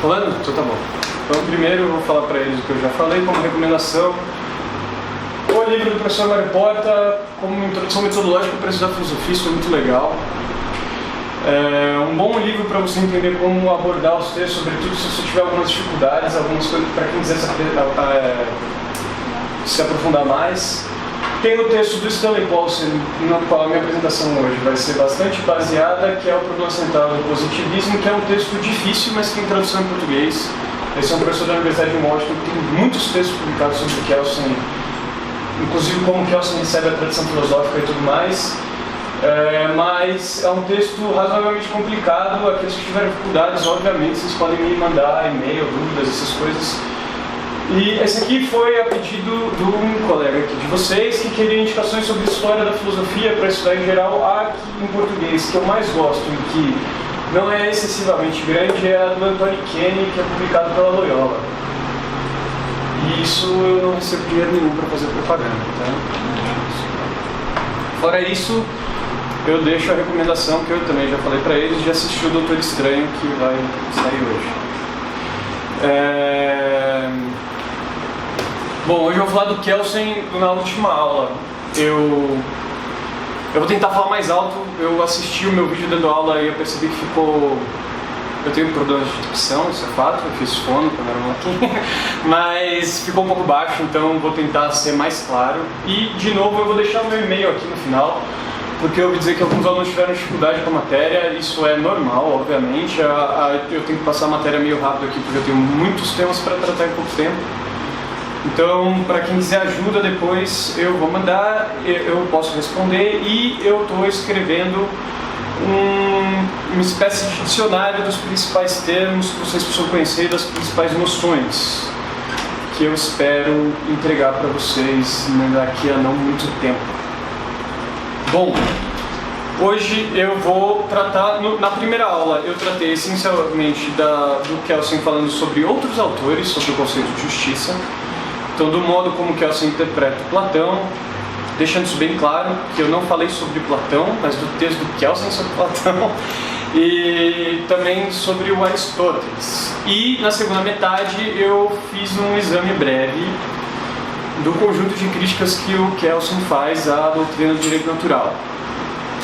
Falando? Então tá bom. Então primeiro eu vou falar para eles o que eu já falei como recomendação. O livro do professor Mário Porta, como introdução metodológica para estudar filosofia, isso é muito legal. É um bom livro para você entender como abordar os textos, sobretudo se você tiver algumas dificuldades, algumas coisas para quem quiser se aprofundar mais. Tem o texto do Stanley Paulson, no qual a minha apresentação hoje vai ser bastante baseada, que é o Problema Central do Positivismo, que é um texto difícil, mas tem tradução em português. Esse é um professor da Universidade de Washington, que tem muitos textos publicados sobre Kelsen, inclusive como Kelsen recebe a tradição filosófica e tudo mais. Mas é um texto razoavelmente complicado. Aqueles que tiverem dificuldades, obviamente, vocês podem me mandar e-mail, dúvidas, essas coisas. E esse aqui foi a pedido de um colega aqui de vocês que queria indicações sobre história da filosofia para estudar em geral. Aqui em português, que eu mais gosto e que não é excessivamente grande, é a do Anthony Kenny, que é publicado pela Loyola. E isso eu não recebo dinheiro nenhum para fazer propaganda, tá? Fora isso, eu deixo a recomendação que eu também já falei para eles de assistir o Doutor Estranho, que vai sair hoje. Bom, hoje eu vou falar do Kelsen na última aula. Eu vou tentar falar mais alto. Eu assisti o meu vídeo dando aula e eu percebi que ficou... Eu tenho problemas de dicção, isso é fato, eu fiz fono quando era molequinho, mas ficou um pouco baixo, então vou tentar ser mais claro. E, de novo, eu vou deixar o meu e-mail aqui no final, porque eu ouvi dizer que alguns alunos tiveram dificuldade com a matéria. Isso é normal, obviamente. Eu tenho que passar a matéria meio rápido aqui, porque eu tenho muitos temas para tratar em pouco tempo. Então, para quem quiser ajuda depois, eu vou mandar, eu posso responder, e eu estou escrevendo uma espécie de dicionário dos principais termos que vocês precisam conhecer, das principais noções, que eu espero entregar para vocês daqui a não muito tempo. Bom, hoje eu vou tratar, na primeira aula eu tratei essencialmente do Kelsen falando sobre outros autores, sobre o conceito de justiça. Então, do modo como Kelsen interpreta Platão, deixando isso bem claro, que eu não falei sobre Platão, mas do texto do Kelsen sobre Platão, e também sobre o Aristóteles. E, na segunda metade, eu fiz um exame breve do conjunto de críticas que o Kelsen faz à doutrina do direito natural,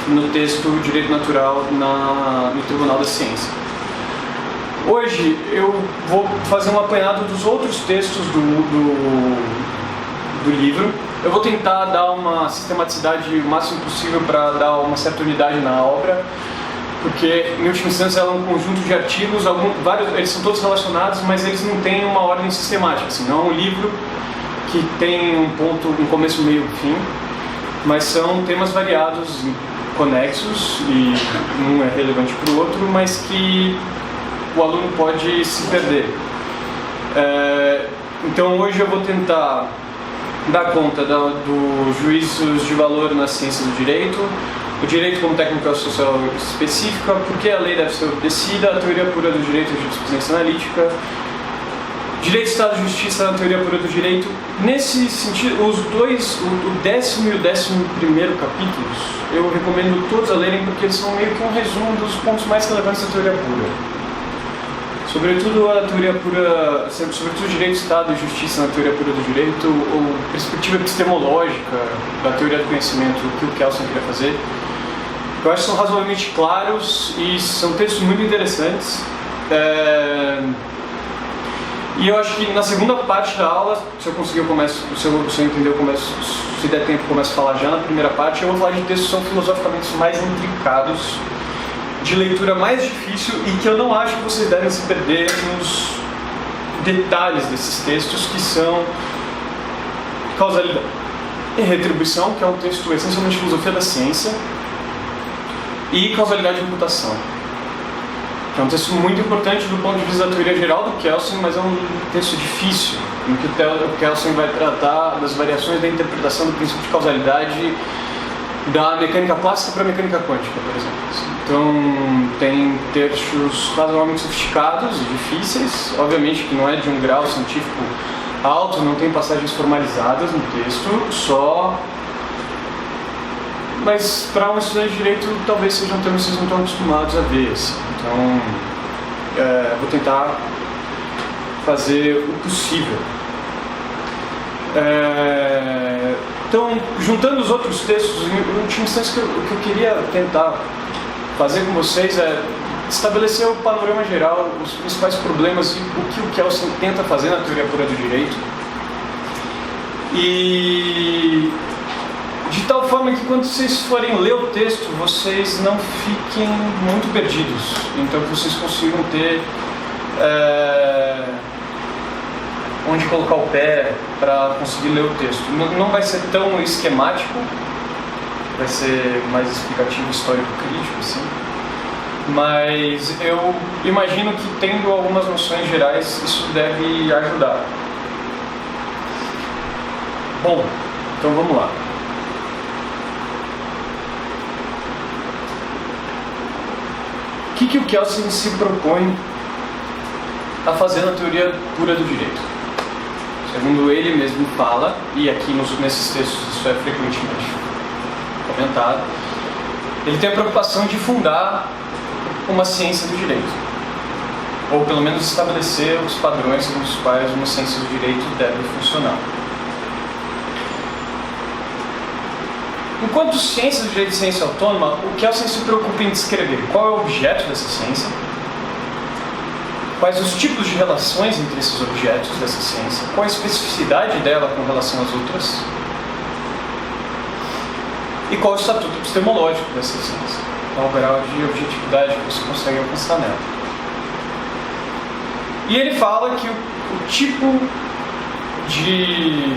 no texto Direito Natural no Tribunal da Ciência. Hoje eu vou fazer um apanhado dos outros textos do livro. Eu vou tentar dar uma sistematicidade o máximo possível para dar uma certa unidade na obra, porque, em última instância, ela é um conjunto de artigos, eles são todos relacionados, mas eles não têm uma ordem sistemática. Assim, não é um livro que tem um ponto, um começo, meio e fim, mas são temas variados, conexos, e um é relevante para o outro, mas que o aluno pode se perder. Então hoje eu vou tentar dar conta dos juízos de valor na ciência do direito, o direito como técnica social específica, porque a lei deve ser obedecida, a teoria pura do direito e a jurisprudência analítica, direito, Estado e justiça na teoria pura do direito. Nesse sentido, o 10º e o 11º capítulos, eu recomendo todos a lerem, porque eles são meio que um resumo dos pontos mais relevantes da teoria pura. Sobretudo a teoria pura, sobretudo o direito, Estado e justiça na teoria pura do direito, ou perspectiva epistemológica da teoria do conhecimento, o que o Kelsen queria fazer. Eu acho que são razoavelmente claros e são textos muito interessantes. E eu acho que na segunda parte da aula, se eu conseguir, eu começo, se eu entender, eu começo, se der tempo, eu começo a falar já na primeira parte. Eu vou falar de textos que são filosoficamente mais intricados, de leitura mais difícil, e que eu não acho que vocês devem se perder nos detalhes desses textos, que são Causalidade e Retribuição, que é um texto essencialmente de filosofia da ciência, e Causalidade e Reputação, que é um texto muito importante do ponto de vista da teoria geral do Kelsen, mas é um texto difícil, em que o Kelsen vai tratar das variações da interpretação do princípio de causalidade da mecânica clássica para a mecânica quântica, por exemplo. Então, tem textos razoavelmente sofisticados e difíceis, obviamente que não é de um grau científico alto, não tem passagens formalizadas no texto, mas para um estudante de direito talvez sejam temas que vocês não estão acostumados a ver. Assim. Então, vou tentar fazer o possível. Então, juntando os outros textos, em última instância, o que eu queria tentar fazer com vocês é estabelecer o panorama geral, os principais problemas e o que o Kelsen tenta fazer na teoria pura do direito. E de tal forma que quando vocês forem ler o texto, vocês não fiquem muito perdidos. Então que vocês consigam ter onde colocar o pé para conseguir ler o texto. Não vai ser tão esquemático, vai ser mais explicativo, histórico, crítico, assim. Mas eu imagino que tendo algumas noções gerais, isso deve ajudar. Bom, então vamos lá. O que o Kelsen se propõe a fazer na teoria pura do direito? Segundo ele mesmo fala, e aqui nesses textos isso é frequentemente comentado, ele tem a preocupação de fundar uma ciência do direito, ou pelo menos estabelecer os padrões nos quais uma ciência do direito deve funcionar. Enquanto ciência do direito e ciência autônoma, o Kelsen se preocupa em descrever qual é o objeto dessa ciência, quais os tipos de relações entre esses objetos dessa ciência, qual a especificidade dela com relação às outras, e qual o estatuto epistemológico dessa ciência, qual o grau de objetividade que você consegue alcançar nela. E ele fala que o tipo de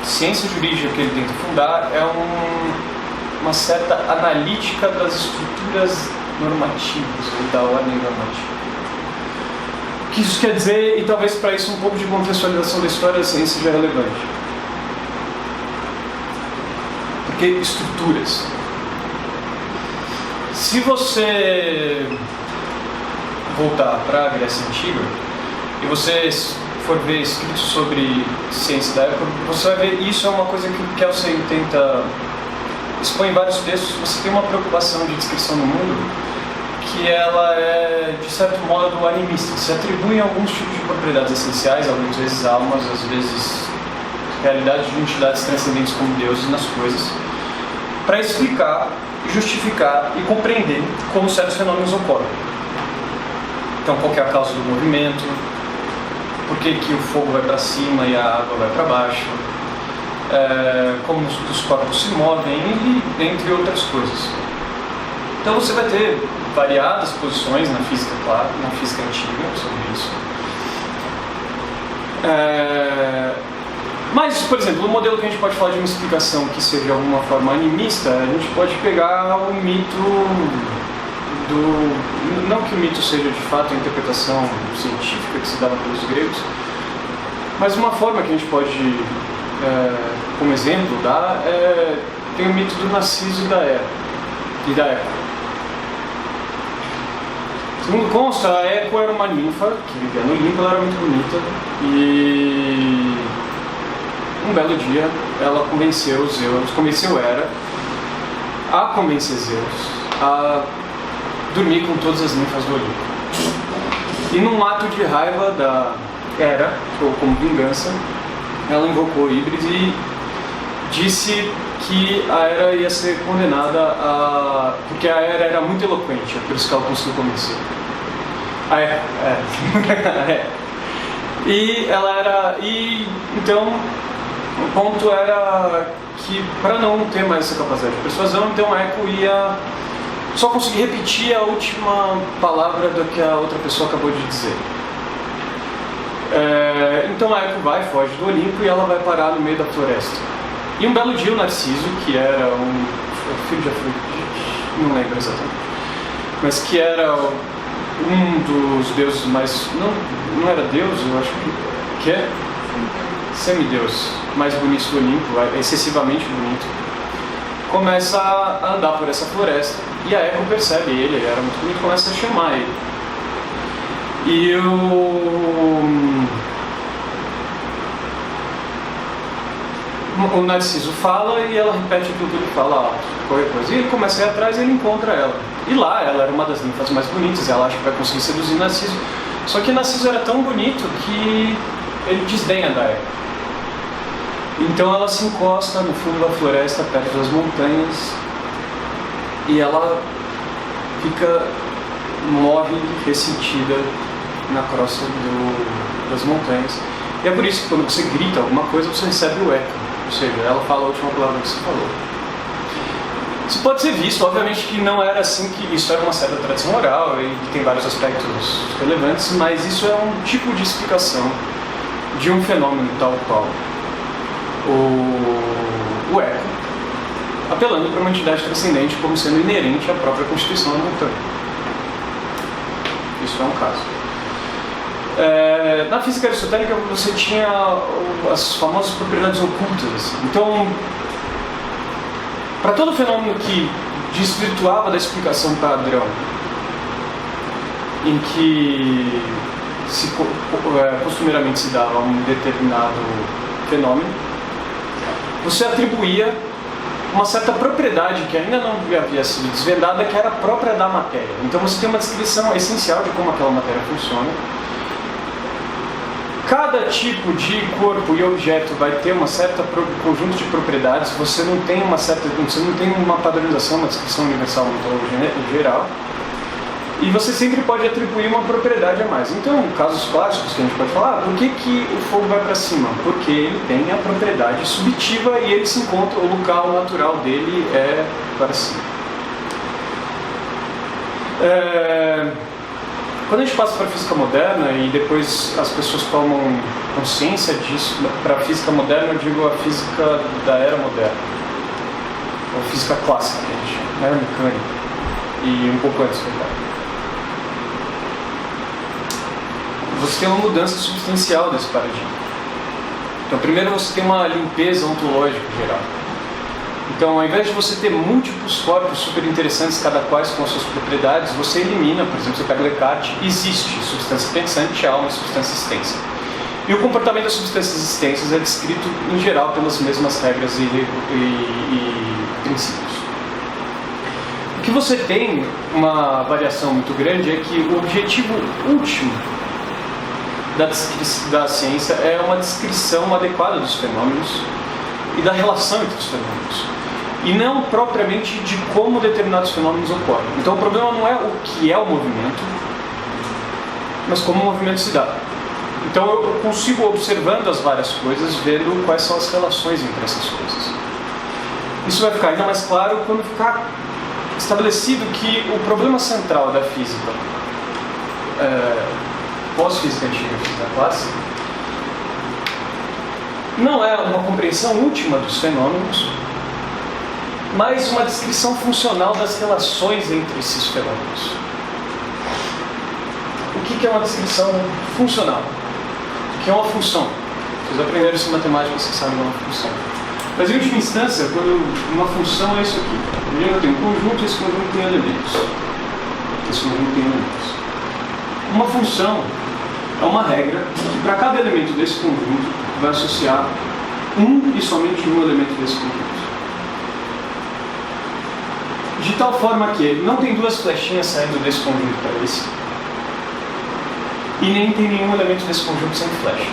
ciência jurídica que ele tenta fundar é uma certa analítica das estruturas normativas, ou da ordem normativa. O que isso quer dizer, e talvez para isso um pouco de contextualização da história da ciência seja relevante. Porque estruturas. Se você voltar para a Grécia Antiga, e você for ver escritos sobre ciência da época, você vai ver isso é uma coisa que o Kelsen tenta expõe em vários textos. Você tem uma preocupação de descrição do mundo que ela é, de certo modo, animista. Se atribuem alguns tipos de propriedades essenciais, às vezes almas, às vezes realidades de entidades transcendentes como deuses nas coisas, para explicar, justificar e compreender como certos fenômenos ocorrem. Então, qual que é a causa do movimento, por que o fogo vai para cima e a água vai para baixo, como os corpos se movem, e entre outras coisas. Então você vai ter variadas posições na física, claro, na física antiga sobre isso. Mas, por exemplo, o modelo que a gente pode falar de uma explicação que seja de alguma forma animista, a gente pode pegar o mito do... Não que o mito seja de fato a interpretação científica que se dava pelos gregos, mas uma forma que a gente pode, como exemplo, dar tem o mito do Narciso e da Eco. Segundo consta, a Eco era uma ninfa que vivia no Olimpo, ela era muito bonita e um belo dia ela convenceu Hera a convencer Zeus a dormir com todas as ninfas do Olimpo. E num ato de raiva da Hera, ou como vingança, ela invocou Íbris e disse que a Hera ia ser condenada porque a Hera era muito eloquente, é por isso que ela conseguiu convencer. E então o ponto era que, para não ter mais essa capacidade de persuasão, então a Eco ia só conseguir repetir a última palavra do que a outra pessoa acabou de dizer. Então a Eco foge do Olimpo e ela vai parar no meio da floresta. E um belo dia o Narciso, que era um filho de Afrodite, não lembro exatamente, mas que era um dos deuses mais... Não era deus, eu acho que é semideus mais bonito do Olimpo, excessivamente bonito, começa a andar por essa floresta e a Eco percebe ele era muito bonito, começa a chamar ele. E o Narciso fala e ela repete aquilo que ele fala alto, qualquer coisa. E ele começa a ir atrás e ele encontra ela. E lá ela era uma das ninfas mais bonitas, ela acha que vai conseguir seduzir Narciso. Só que Narciso era tão bonito que ele desdenha da Eco. Então ela se encosta no fundo da floresta, perto das montanhas, e ela morre ressentida na crosta das montanhas. E é por isso que quando você grita alguma coisa, você recebe o eco. Ou seja, ela fala a última palavra que você falou. Isso pode ser visto, obviamente que não era assim, que isso era uma certa tradição oral e que tem vários aspectos relevantes, mas isso é um tipo de explicação de um fenômeno tal qual o eco, apelando para uma entidade transcendente como sendo inerente à própria constituição da montanha. Isso é um caso. Na física aristotélica você tinha as famosas propriedades ocultas. Então, para todo fenômeno que desvirtuava da explicação padrão, em que costumeiramente se dava um determinado fenômeno, você atribuía uma certa propriedade que ainda não havia sido desvendada, que era própria da matéria. Então você tem uma descrição essencial de como aquela matéria funciona. Cada tipo de corpo e objeto vai ter uma certa conjunto de propriedades. Você não tem uma padronização, uma descrição universal muito geral. E você sempre pode atribuir uma propriedade a mais. Então, casos clássicos que a gente pode falar, por que o fogo vai para cima? Porque ele tem a propriedade subjetiva e ele se encontra, o local natural dele é para cima. Quando a gente passa para a física moderna e depois as pessoas tomam consciência disso, para a física moderna eu digo a física da era moderna, ou física clássica, que a gente chama, era mecânica, e um pouco antes, verdade. Você tem uma mudança substancial desse paradigma. Então, primeiro você tem uma limpeza ontológica geral. Então, ao invés de você ter múltiplos corpos super interessantes, cada qual com as suas propriedades, você elimina, por exemplo, você pega Descartes, existe substância pensante, alma e substância existência. E o comportamento das substâncias existências é descrito, em geral, pelas mesmas regras e princípios. O que você tem, uma variação muito grande, é que o objetivo último da ciência é uma descrição adequada dos fenômenos e da relação entre os fenômenos, e não propriamente de como determinados fenômenos ocorrem. Então o problema não é o que é o movimento, mas como o movimento se dá. Então eu consigo, observando as várias coisas, vendo quais são as relações entre essas coisas. Isso vai ficar ainda mais claro quando ficar estabelecido que o problema central da física pós-física antiga, física clássica, não é uma compreensão última dos fenômenos, mas uma descrição funcional das relações entre esses fenômenos. O que é uma descrição funcional? O que é uma função? Vocês aprenderam isso em matemática, vocês sabem uma função. Mas em última instância, quando uma função é isso aqui. Primeiro eu tenho um conjunto e esse conjunto tem elementos. Esse conjunto tem elementos. Uma função é uma regra que para cada elemento desse conjunto vai associar um e somente um elemento desse conjunto. De tal forma que não tem duas flechinhas saindo desse conjunto para esse, e nem tem nenhum elemento desse conjunto sem flecha.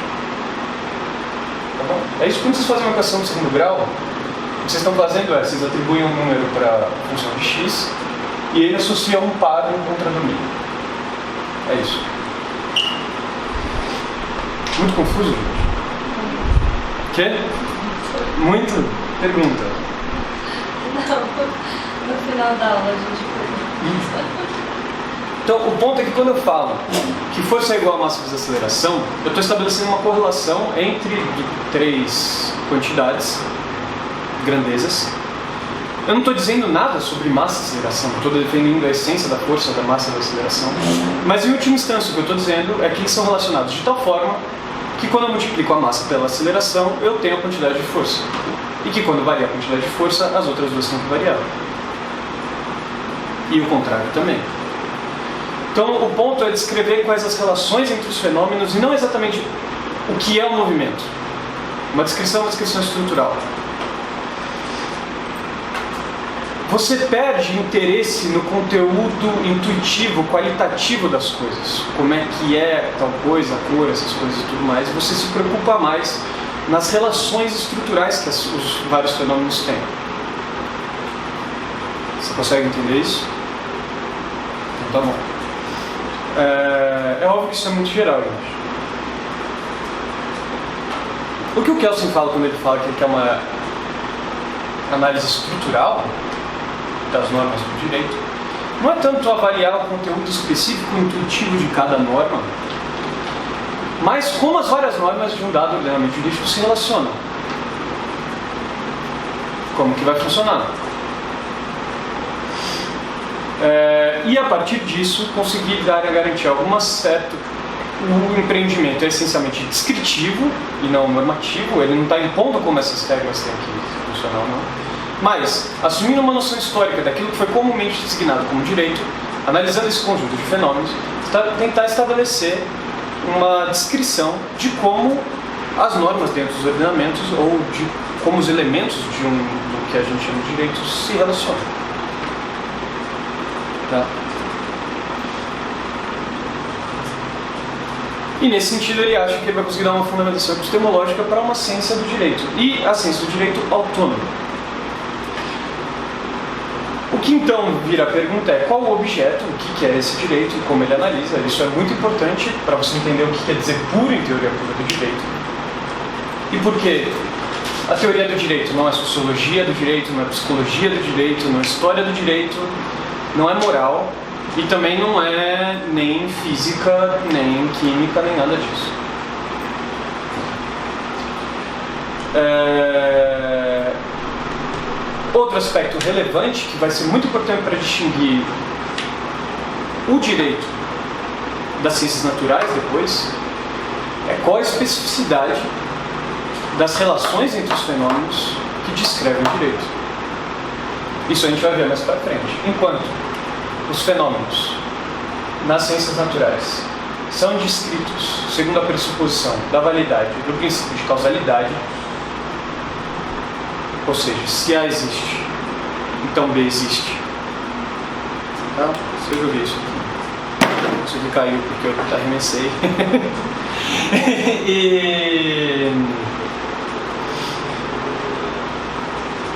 Tá bom? É isso, quando vocês fazem uma equação de segundo grau, o que vocês estão fazendo é, vocês atribuem um número para a função de x, e ele associa um par no contradomínio. É isso. Muito confuso, gente? Quê? Muito? Pergunta. Não, no final da aula a gente pergunta. Então, o ponto é que quando eu falo que força é igual a massa vezes aceleração, eu estou estabelecendo uma correlação entre três quantidades, grandezas. Eu não estou dizendo nada sobre massa e aceleração, eu estou defendendo a essência da força, da massa e da aceleração. Mas, em última instância, o que eu estou dizendo é que eles são relacionados de tal forma que quando eu multiplico a massa pela aceleração, eu tenho a quantidade de força. E que quando varia a quantidade de força, as outras duas têm que variar. E o contrário também. Então, o ponto é descrever quais as relações entre os fenômenos e não exatamente o que é o movimento. Uma descrição estrutural. você perde interesse no conteúdo intuitivo, qualitativo das coisas. Como é que é tal coisa, a cor, essas coisas e tudo mais. Você se preocupa mais nas relações estruturais que os vários fenômenos têm. Você consegue entender isso? Então tá bom. É óbvio que isso é muito geral, gente. O que o Kelsen fala quando ele fala que ele quer uma análise estrutural das normas do direito, não é tanto avaliar o conteúdo específico e intuitivo de cada norma, mas como as várias normas de um dado ordenamento jurídico se relacionam. Como que vai funcionar. E a partir disso conseguir dar a garantia alguma certa. O empreendimento é essencialmente descritivo e não normativo, ele não está impondo como essas regras têm que funcionar ou não. Mas, assumindo uma noção histórica daquilo que foi comumente designado como direito, analisando esse conjunto de fenômenos, tentar estabelecer uma descrição de como as normas dentro dos ordenamentos ou de como os elementos do que a gente chama de direito se relacionam. Tá? E nesse sentido ele acha que ele vai conseguir dar uma fundamentação epistemológica para uma ciência do direito. E a ciência do direito autônoma. O que então vira a pergunta é qual o objeto, o que é esse direito e como ele analisa. Isso é muito importante para você entender o que quer dizer puro em teoria pura do direito. E por quê? A teoria do direito não é sociologia do direito, não é psicologia do direito, não é história do direito, não é moral. E também não é nem física, nem química, nem nada disso. Outro aspecto relevante, que vai ser muito importante para distinguir o direito das ciências naturais depois, é qual a especificidade das relações entre os fenômenos que descrevem o direito. Isso a gente vai ver mais para frente. Enquanto os fenômenos nas ciências naturais são descritos segundo a pressuposição da validade do princípio de causalidade, ou seja, se A existe, então B existe. Tá? Se eu joguei isso aqui, isso aqui caiu porque eu arremessei.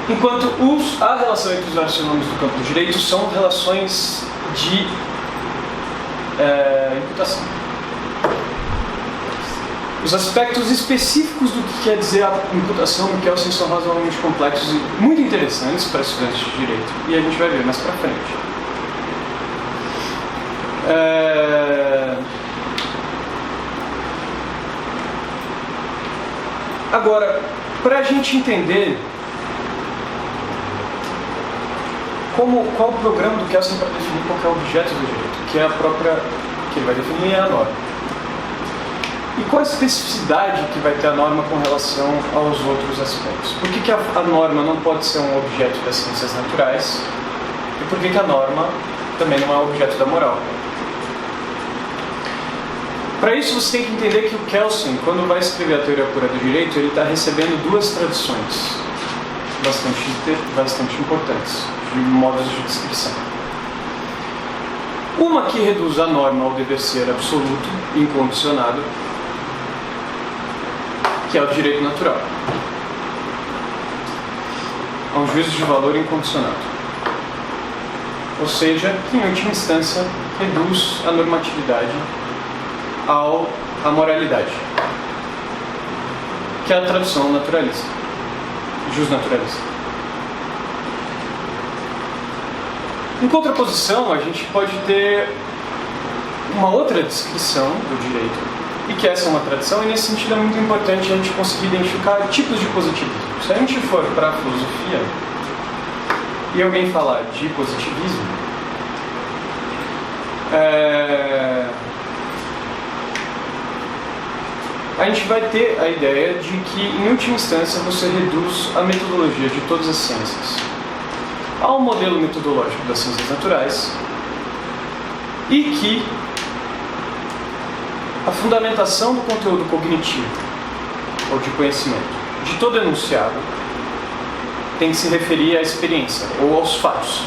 Enquanto a relação entre os vários fenômenos do campo do direito são relações de imputação. Os aspectos específicos do que quer dizer a imputação no Kelsen são razoavelmente complexos e muito interessantes para estudantes de direito. E a gente vai ver mais para frente. Agora, para a gente entender qual o programa do Kelsen para definir qual é o objeto do direito, que é a própria, que ele vai definir é a norma. E qual a especificidade que vai ter a norma com relação aos outros aspectos? Por que a norma não pode ser um objeto das ciências naturais? E por que a norma também não é um objeto da moral? Para isso você tem que entender que o Kelsen, quando vai escrever a teoria pura do direito, ele está recebendo duas tradições bastante importantes, de modos de descrição. Uma que reduz a norma ao dever ser absoluto, incondicionado, que é o direito natural. A um juízo de valor incondicionado. Ou seja, que em última instância reduz a normatividade à moralidade, que é a tradução naturalista, justnaturalista. Em contraposição, a gente pode ter uma outra descrição do direito, e que essa é uma tradição, e nesse sentido é muito importante a gente conseguir identificar tipos de positivismo. Se a gente for para a filosofia e alguém falar de positivismo, a gente vai ter a ideia de que, em última instância, você reduz a metodologia de todas as ciências ao modelo metodológico das ciências naturais e que a fundamentação do conteúdo cognitivo ou de conhecimento de todo enunciado tem que se referir à experiência ou aos fatos.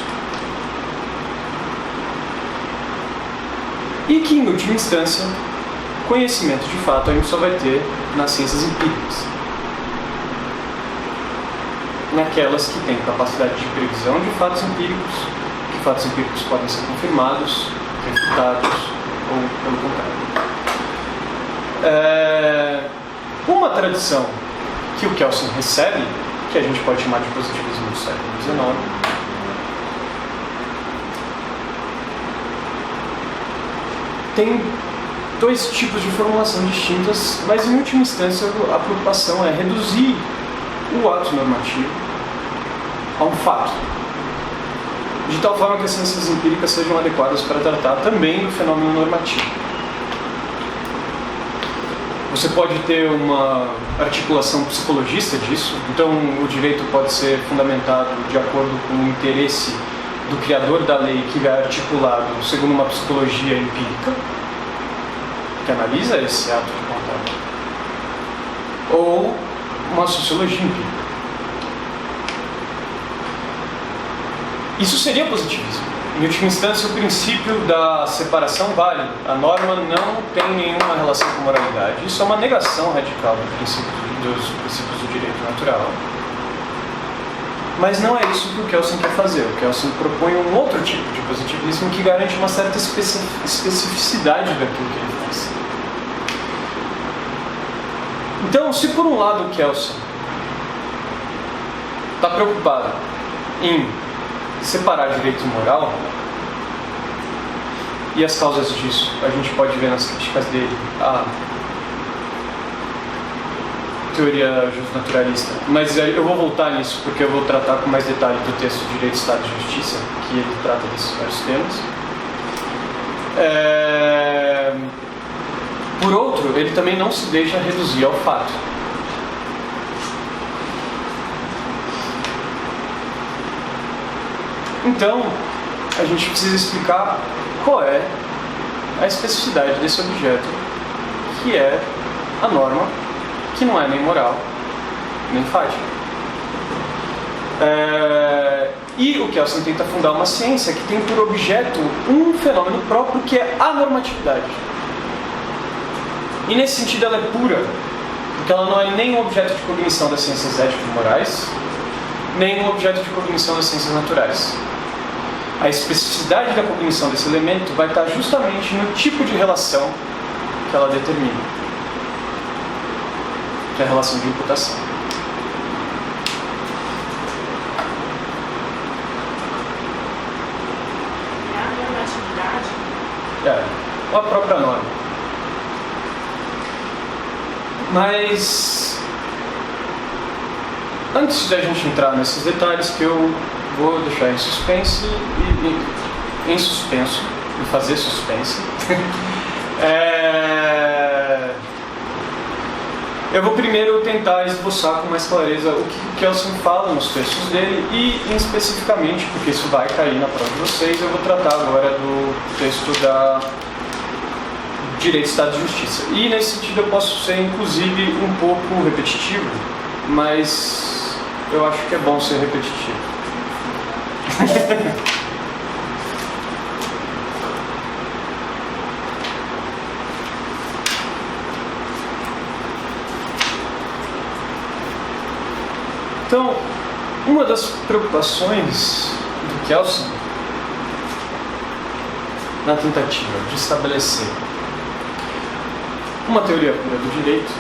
E que, em última instância, conhecimento de fato a gente só vai ter nas ciências empíricas. Naquelas que têm capacidade de previsão de fatos empíricos, que fatos empíricos podem ser confirmados, refutados ou pelo contrário. Uma tradição que o Kelsen recebe, que a gente pode chamar de positivismo do século XIX, tem dois tipos de formulação distintas, mas em última instância a preocupação é reduzir o ato normativo a um fato, de tal forma que as ciências empíricas sejam adequadas para tratar também do fenômeno normativo. Você pode ter uma articulação psicologista disso, então o direito pode ser fundamentado de acordo com o interesse do criador da lei, que é articulado segundo uma psicologia empírica, que analisa esse ato de contato, ou uma sociologia empírica. Isso seria positivismo. Em última instância, o princípio da separação vale. A norma não tem nenhuma relação com moralidade. Isso é uma negação radical dos princípios do direito natural. Mas não é isso que o Kelsen quer fazer. O Kelsen propõe um outro tipo de positivismo que garante uma certa especificidade daquilo que ele faz. Então, se por um lado o Kelsen está preocupado em separar direito e moral, e as causas disso a gente pode ver nas críticas dele à teoria justnaturalista, mas eu vou voltar nisso porque eu vou tratar com mais detalhe do texto Direito, Estado e Justiça, que ele trata desses vários temas. Por outro, ele também não se deixa reduzir ao fato. Então, a gente precisa explicar qual é a especificidade desse objeto, que é a norma, que não é nem moral, nem fática. E o Kelsen tenta fundar uma ciência que tem por objeto um fenômeno próprio, que é a normatividade. E nesse sentido ela é pura, porque ela não é nem um objeto de cognição das ciências ético-morais, nem um objeto de cognição das ciências naturais. A especificidade da cognição desse elemento vai estar justamente no tipo de relação que ela determina, que é a relação de imputação. É a normatividade? Ou a própria norma. Mas antes da gente entrar nesses detalhes, que eu vou deixar em suspense em suspenso e fazer suspense, eu vou primeiro tentar esboçar com mais clareza o que Kelsen fala nos textos dele e, especificamente, porque isso vai cair na prova de vocês, eu vou tratar agora do texto da Direito, Estado e Justiça. E, nesse sentido, eu posso ser, inclusive, um pouco repetitivo, mas eu acho que é bom ser repetitivo. Então, uma das preocupações do Kelsen na tentativa de estabelecer uma teoria pura do direito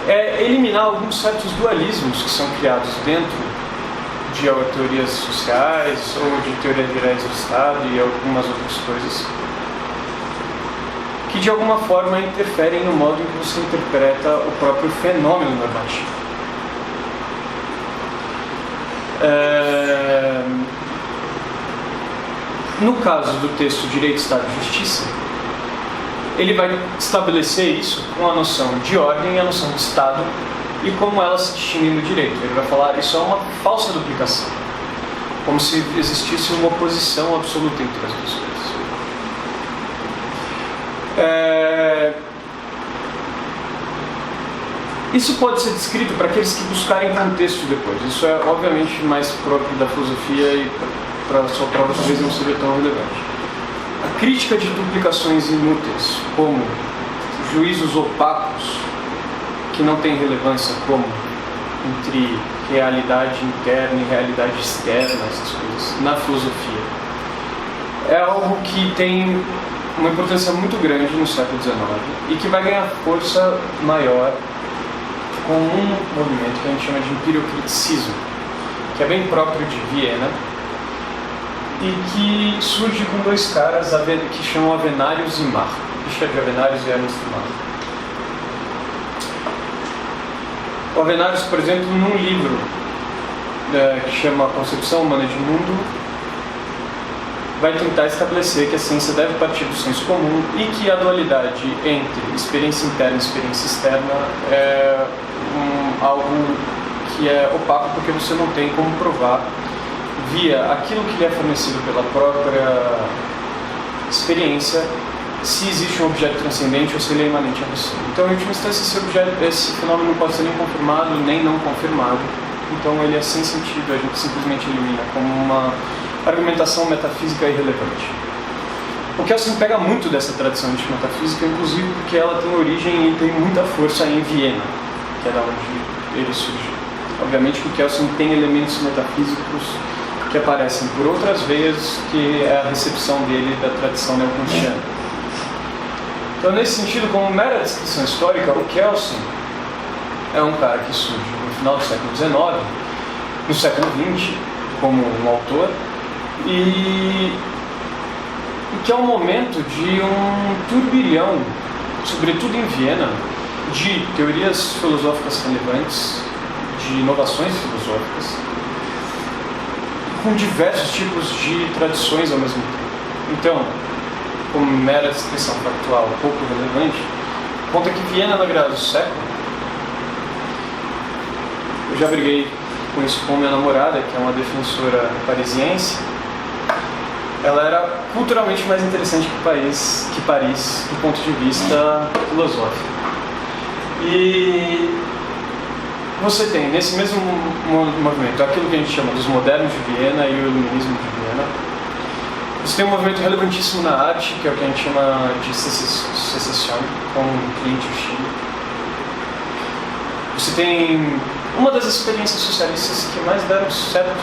é eliminar alguns certos dualismos que são criados dentro de teorias sociais ou de teorias gerais do Estado e algumas outras coisas que de alguma forma interferem no modo em que você interpreta o próprio fenômeno normativo. No caso do texto Direito, Estado e Justiça, ele vai estabelecer isso com a noção de ordem e a noção de Estado e como elas se distinguem do direito. Ele vai falar isso é uma falsa duplicação, como se existisse uma oposição absoluta entre as duas coisas. Isso pode ser descrito para aqueles que buscarem contexto depois. Isso é obviamente mais próprio da filosofia e para a sua prova talvez não seja tão relevante. A crítica de duplicações inúteis, como juízos opacos, que não têm relevância, como entre realidade interna e realidade externa, essas coisas, na filosofia, é algo que tem uma importância muito grande no século XIX e que vai ganhar força maior com um movimento que a gente chama de empiriocriticismo, que é bem próprio de Viena e que surge com dois caras que chamam Avenarius e Mach, Richard Avenarius e Ernst Mach. O Avenarius, por exemplo, num livro que chama Concepção Humana de Mundo, vai tentar estabelecer que a ciência deve partir do senso comum e que a dualidade entre experiência interna e experiência externa é algo que é opaco porque você não tem como provar via aquilo que lhe é fornecido pela própria experiência se existe um objeto transcendente ou se ele é imanente a você. Então, em última instância, esse fenômeno não pode ser nem confirmado nem não confirmado. Então, ele é sem sentido, a gente simplesmente elimina como uma argumentação metafísica irrelevante. O Kelsen pega muito dessa tradição de metafísica, inclusive porque ela tem origem e tem muita força em Viena, que é da onde ele surge. Obviamente que o Kelsen tem elementos metafísicos que aparecem por outras veias, que é a recepção dele da tradição neokantiana. Então, nesse sentido, como mera descrição histórica, o Kelsen é um cara que surge no final do século XIX, no século XX, como um autor, e que é um momento de um turbilhão, sobretudo em Viena, de teorias filosóficas relevantes, de inovações filosóficas, com diversos tipos de tradições ao mesmo tempo. Então, como mera descrição factual pouco relevante, conta que Viena, na virada do século, eu já briguei com isso com minha namorada, que é uma defensora parisiense, ela era culturalmente mais interessante que Paris, do ponto de vista filosófico. E você tem, nesse mesmo movimento, aquilo que a gente chama dos modernos de Viena e o iluminismo de Viena. Você tem um movimento relevantíssimo na arte, que é o que a gente chama de secession, com Klimt e Schiele. Você tem uma das experiências socialistas que mais deram certo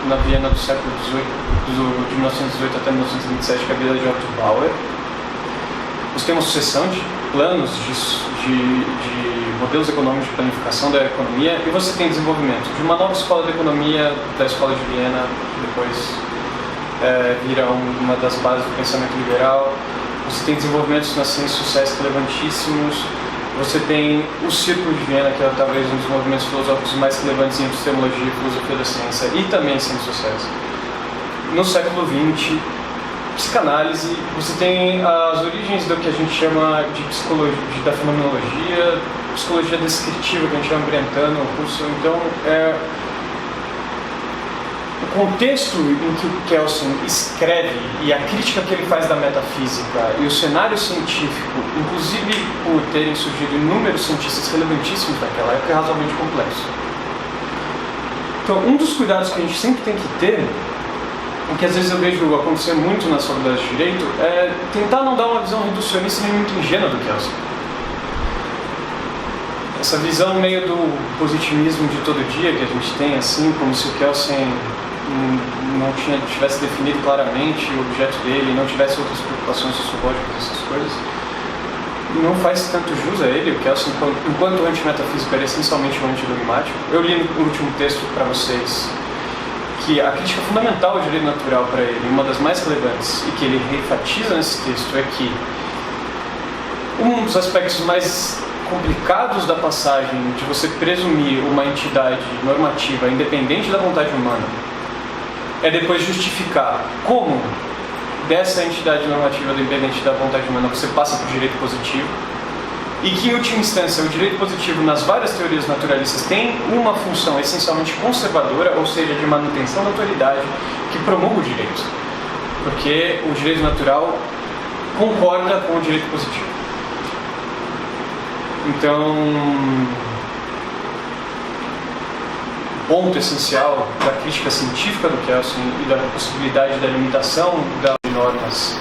na Viena do século XVIII, de 1918 até 1927, que é a vida de Otto Bauer. Você tem uma sucessão de planos, de modelos econômicos de planificação da economia, e você tem desenvolvimento de uma nova escola de economia da Escola de Viena, que depois vira uma das bases do pensamento liberal. Você tem desenvolvimentos nas ciências sociais relevantíssimos. Você tem o Círculo de Viena, que é talvez um dos movimentos filosóficos mais relevantes em epistemologia e filosofia da ciência, e também em ciências sociais. No século XX, psicanálise, você tem as origens do que a gente chama de psicologia, da fenomenologia, psicologia descritiva, que a gente chama Brentano, Russell. Então, o contexto em que o Kelsen escreve e a crítica que ele faz da metafísica e o cenário científico, inclusive por terem surgido inúmeros cientistas relevantíssimos naquela época, é razoavelmente complexo. Então, um dos cuidados que a gente sempre tem que ter, o que às vezes eu vejo acontecer muito nas faculdades de Direito, é tentar não dar uma visão reducionista nem muito ingênua do Kelsen. Essa visão meio do positivismo de todo dia que a gente tem, assim, como se o Kelsen não tivesse definido claramente o objeto dele, não tivesse outras preocupações sociológicas, essas coisas, não faz tanto jus a ele. O Kelsen, enquanto antimetafísico, era essencialmente um antidogmático. Eu li no último texto para vocês que a crítica fundamental ao direito natural para ele, uma das mais relevantes, e que ele enfatiza nesse texto, é que um dos aspectos mais complicados da passagem de você presumir uma entidade normativa independente da vontade humana é depois justificar como dessa entidade normativa independente da vontade humana você passa para o direito positivo, e que, em última instância, o direito positivo nas várias teorias naturalistas tem uma função essencialmente conservadora, ou seja, de manutenção da autoridade, que promulga o direito, porque o direito natural concorda com o direito positivo. Então, ponto essencial da crítica científica do Kelsen e da possibilidade da limitação das normas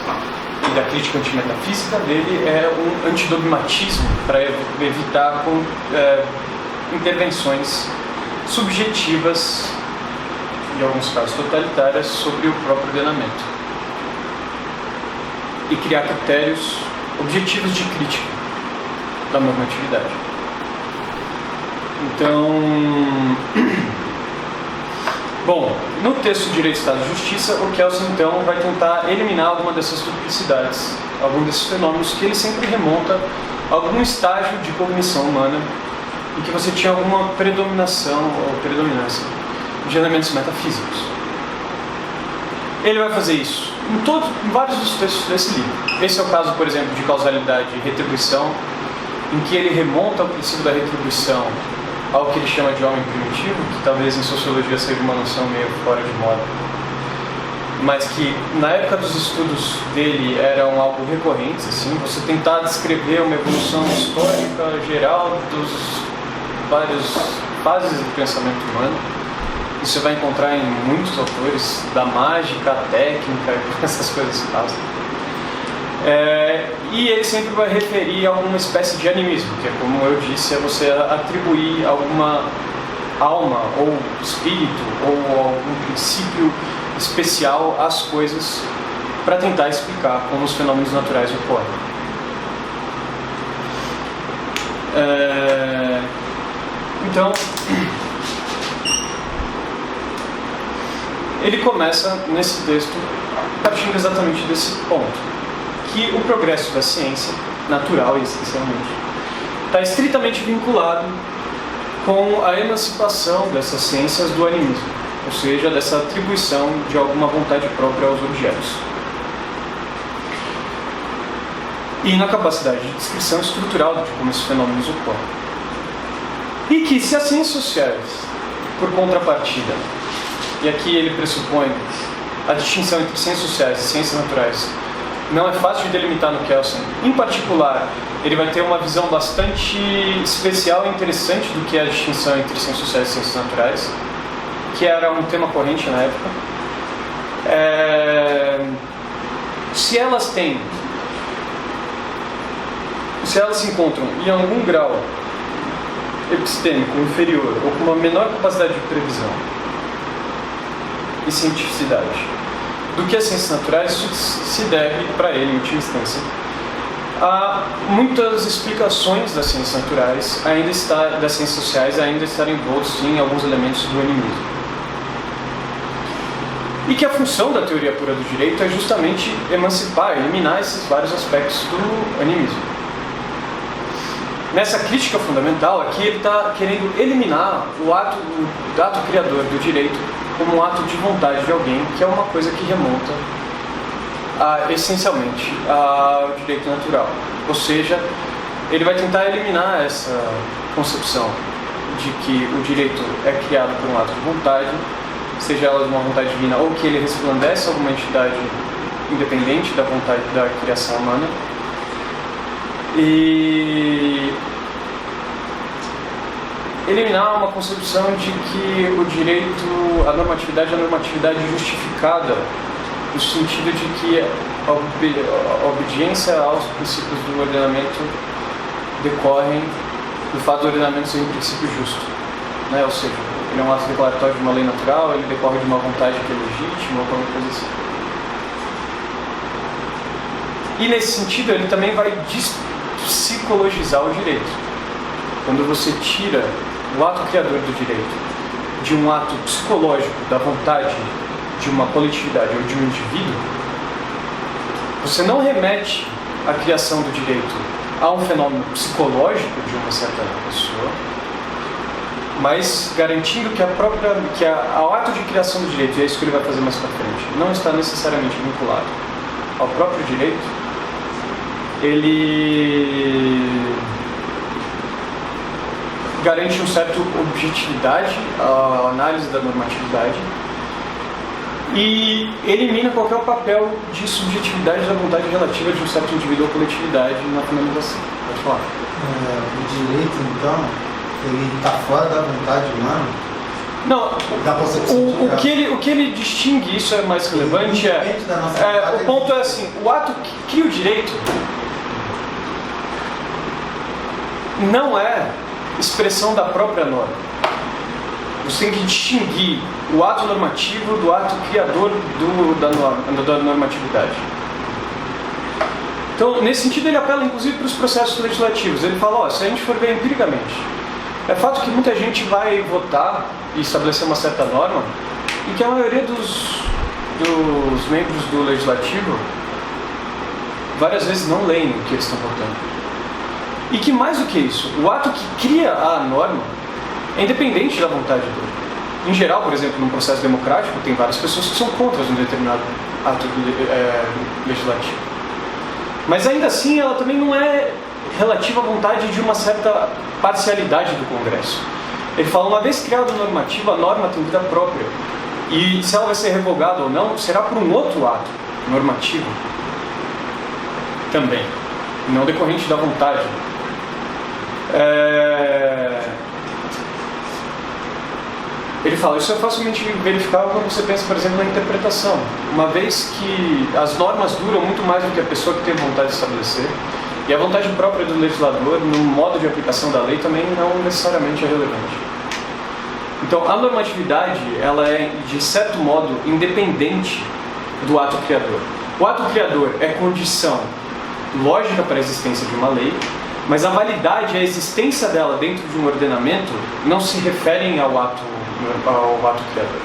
e da crítica antimetafísica dele é um antidogmatismo para evitar intervenções subjetivas, em alguns casos totalitárias, sobre o próprio ordenamento e criar critérios objetivos de crítica da normatividade. Então, bom, no texto de Direito, Estado e Justiça, o Kelsen então vai tentar eliminar alguma dessas duplicidades, algum desses fenômenos que ele sempre remonta a algum estágio de cognição humana em que você tinha alguma predominação ou predominância de elementos metafísicos. Ele vai fazer isso em vários dos textos desse livro. Esse é o caso, por exemplo, de causalidade e retribuição, em que ele remonta ao princípio da retribuição ao que ele chama de homem primitivo, que talvez em sociologia seja uma noção meio fora de moda, mas que na época dos estudos dele eram algo recorrentes, assim, você tentar descrever uma evolução histórica geral dos várias fases do pensamento humano. Isso você vai encontrar em muitos autores, da mágica, técnica, essas coisas que fazem. E ele sempre vai referir a alguma espécie de animismo, que é, como eu disse, é você atribuir alguma alma, ou espírito, ou algum princípio especial às coisas para tentar explicar como os fenômenos naturais ocorrem. Então, ele começa nesse texto partindo exatamente desse ponto, que o progresso da ciência, natural e essencialmente, está estritamente vinculado com a emancipação dessas ciências do animismo, ou seja, dessa atribuição de alguma vontade própria aos objetos. E na capacidade de descrição estrutural de como esses fenômenos ocorrem. E que se as ciências sociais, por contrapartida, e aqui ele pressupõe a distinção entre ciências sociais e ciências naturais, não é fácil de delimitar no Kelsen. Em particular, ele vai ter uma visão bastante especial e interessante do que é a distinção entre ciências sociais e ciências naturais, que era um tema corrente na época. Se elas se encontram em algum grau epistêmico inferior ou com uma menor capacidade de previsão e cientificidade do que as ciências naturais, isso se deve, para ele, em última instância, a muitas explicações das ciências naturais, das ciências sociais, ainda estarem envoltos em alguns elementos do animismo. E que a função da teoria pura do direito é justamente emancipar, eliminar esses vários aspectos do animismo. Nessa crítica fundamental, aqui ele está querendo eliminar o ato criador do direito como um ato de vontade de alguém, que é uma coisa que remonta essencialmente ao direito natural. Ou seja, ele vai tentar eliminar essa concepção de que o direito é criado por um ato de vontade, seja ela de uma vontade divina ou que ele resplandece alguma entidade independente da vontade da criação humana. E eliminar uma concepção de que o direito, a normatividade é a normatividade justificada, no sentido de que a obediência aos princípios do ordenamento decorrem do fato do ordenamento ser um princípio justo, né? Ou seja, ele é um ato declaratório de uma lei natural, ele decorre de uma vontade que é legítima ou qualquer coisa assim. E nesse sentido ele também vai psicologizar o direito. Quando você tira o ato criador do direito de um ato psicológico da vontade de uma coletividade ou de um indivíduo, você não remete a criação do direito a um fenômeno psicológico de uma certa pessoa, mas garantindo que ao ato de criação do direito, e é isso que ele vai fazer mais para frente, não está necessariamente vinculado ao próprio direito, ele garante um certo objetividade à análise da normatividade e elimina qualquer papel de subjetividade da vontade relativa de um certo indivíduo ou coletividade na fundamentação. Pode falar. O direito, então, ele está fora da vontade humana? Não, da concepção de o que ele distingue, isso é mais relevante, o ponto é assim, o ato que cria o direito não é expressão da própria norma. Você tem que distinguir o ato normativo do ato criador da normatividade. Então, nesse sentido, ele apela inclusive para os processos legislativos. Ele fala, se a gente for ver empiricamente, é fato que muita gente vai votar e estabelecer uma certa norma e que a maioria dos membros do legislativo várias vezes não leem o que eles estão votando. E que mais do que isso, o ato que cria a norma é independente da vontade dele. Em geral, por exemplo, num processo democrático, tem várias pessoas que são contra um determinado ato legislativo. Mas ainda assim, ela também não é relativa à vontade de uma certa parcialidade do Congresso. Ele fala, uma vez criada a normativa, a norma tem vida própria. E se ela vai ser revogada ou não, será por um outro ato normativo também, não decorrente da vontade. Ele fala, isso é facilmente verificável quando você pensa, por exemplo, na interpretação. Uma vez que as normas duram muito mais do que a pessoa que tem vontade de estabelecer, e a vontade própria do legislador no modo de aplicação da lei também não necessariamente é relevante. Então, a normatividade, ela é, de certo modo, independente do ato criador. O ato criador é condição lógica para a existência de uma lei, mas a validade e a existência dela dentro de um ordenamento não se referem ao ato criador.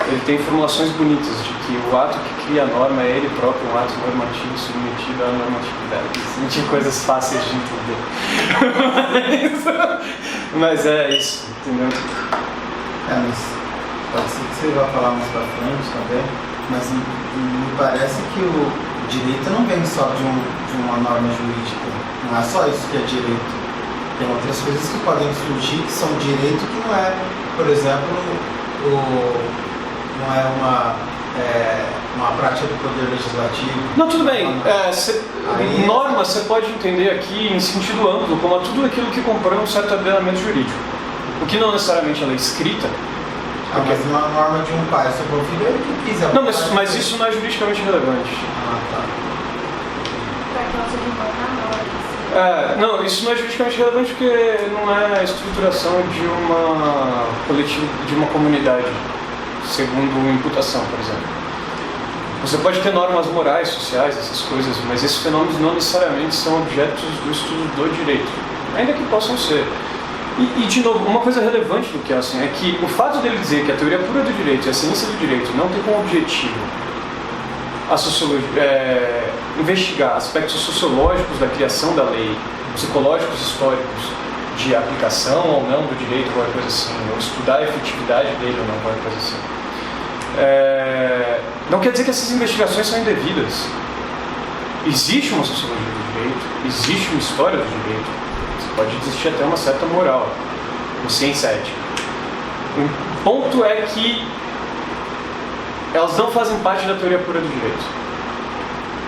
Ele tem formulações bonitas de que o ato que cria a norma é ele próprio, um ato normativo submetido à normatividade. Não tinha coisas fáceis de entender. Mas é isso, entendeu? Mas pode ser que você vá falar mais pra frente também, mas me parece que o direito não vem só de uma norma jurídica. Não é só isso que é direito. Tem outras coisas que podem surgir que são direito que não é, por exemplo, não é uma prática do poder legislativo. Não, tudo bem. Norma você pode entender aqui em sentido amplo como tudo aquilo que compõe um certo ordenamento jurídico. O que não necessariamente ela é escrita. Mas uma norma de um pai sobre o filho, ele que quiser. Não, mas isso não é juridicamente relevante. Não, isso não é juridicamente relevante porque não é a estruturação de uma coletiva, de uma comunidade, segundo imputação, por exemplo. Você pode ter normas morais, sociais, essas coisas, mas esses fenômenos não necessariamente são objetos do estudo do direito, ainda que possam ser. E de novo, uma coisa relevante do que é que o fato dele dizer que a teoria pura do direito e a ciência do direito não tem como objetivo a sociologia, investigar aspectos sociológicos da criação da lei, psicológicos, históricos, de aplicação ou não do direito, ou qualquer coisa assim, ou estudar a efetividade dele ou não, qualquer coisa assim. Não quer dizer que essas investigações são indevidas. Existe uma sociologia do direito, existe uma história do direito, pode existir até uma certa moral, uma ciência ética. O ponto é que elas não fazem parte da teoria pura do direito.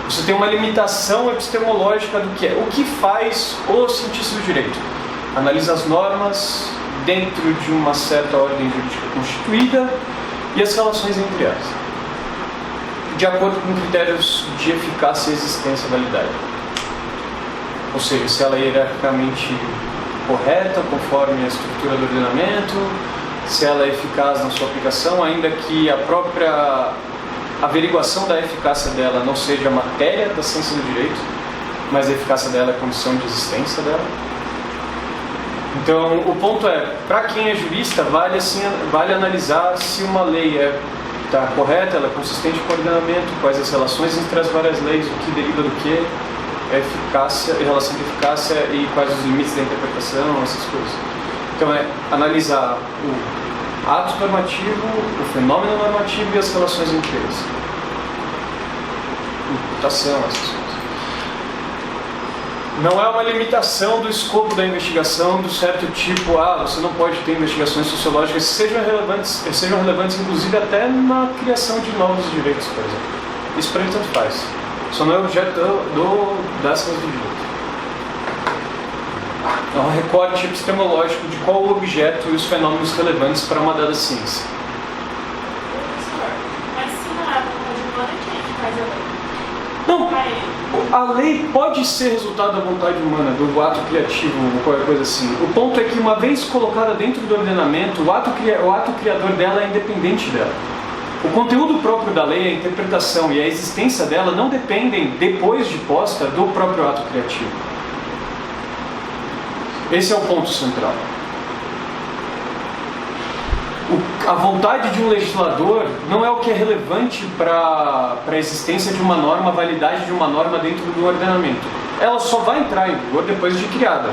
Você tem uma limitação epistemológica do que é. O que faz o cientista do direito? Analisa as normas dentro de uma certa ordem jurídica constituída e as relações entre elas, de acordo com critérios de eficácia, existência e validade. Ou seja, se ela é hierarquicamente correta, conforme a estrutura do ordenamento, se ela é eficaz na sua aplicação, ainda que a própria averiguação da eficácia dela não seja a matéria da ciência do direito, mas a eficácia dela é a condição de existência dela. Então, o ponto é, para quem é jurista, vale analisar se uma lei está correta, ela é consistente com o ordenamento, quais as relações entre as várias leis, o que deriva do que, a eficácia, a relação de eficácia e quais os limites da interpretação, essas coisas. Então é analisar o ato normativo, o fenômeno normativo e as relações entre eles. Imputação, essas coisas. Não é uma limitação do escopo da investigação do certo tipo, você não pode ter investigações sociológicas que sejam relevantes inclusive até na criação de novos direitos, por exemplo. Isso para ele tanto faz. Só não é objeto das coisas do direito. É um recorte epistemológico de qual o objeto e os fenômenos relevantes para uma dada ciência. Professor, mas se não é a vontade humana, quem é que faz a lei? Não, Não é ele. a lei pode ser resultado da vontade humana, do ato criativo, ou qualquer coisa assim. O ponto é que, uma vez colocada dentro do ordenamento, o ato criador dela é independente dela. O conteúdo próprio da lei, a interpretação e a existência dela não dependem, depois de posta, do próprio ato criativo. Esse é o ponto central. A vontade de um legislador não é o que é relevante para a existência de uma norma, a validade de uma norma dentro do ordenamento. Ela só vai entrar em vigor depois de criada.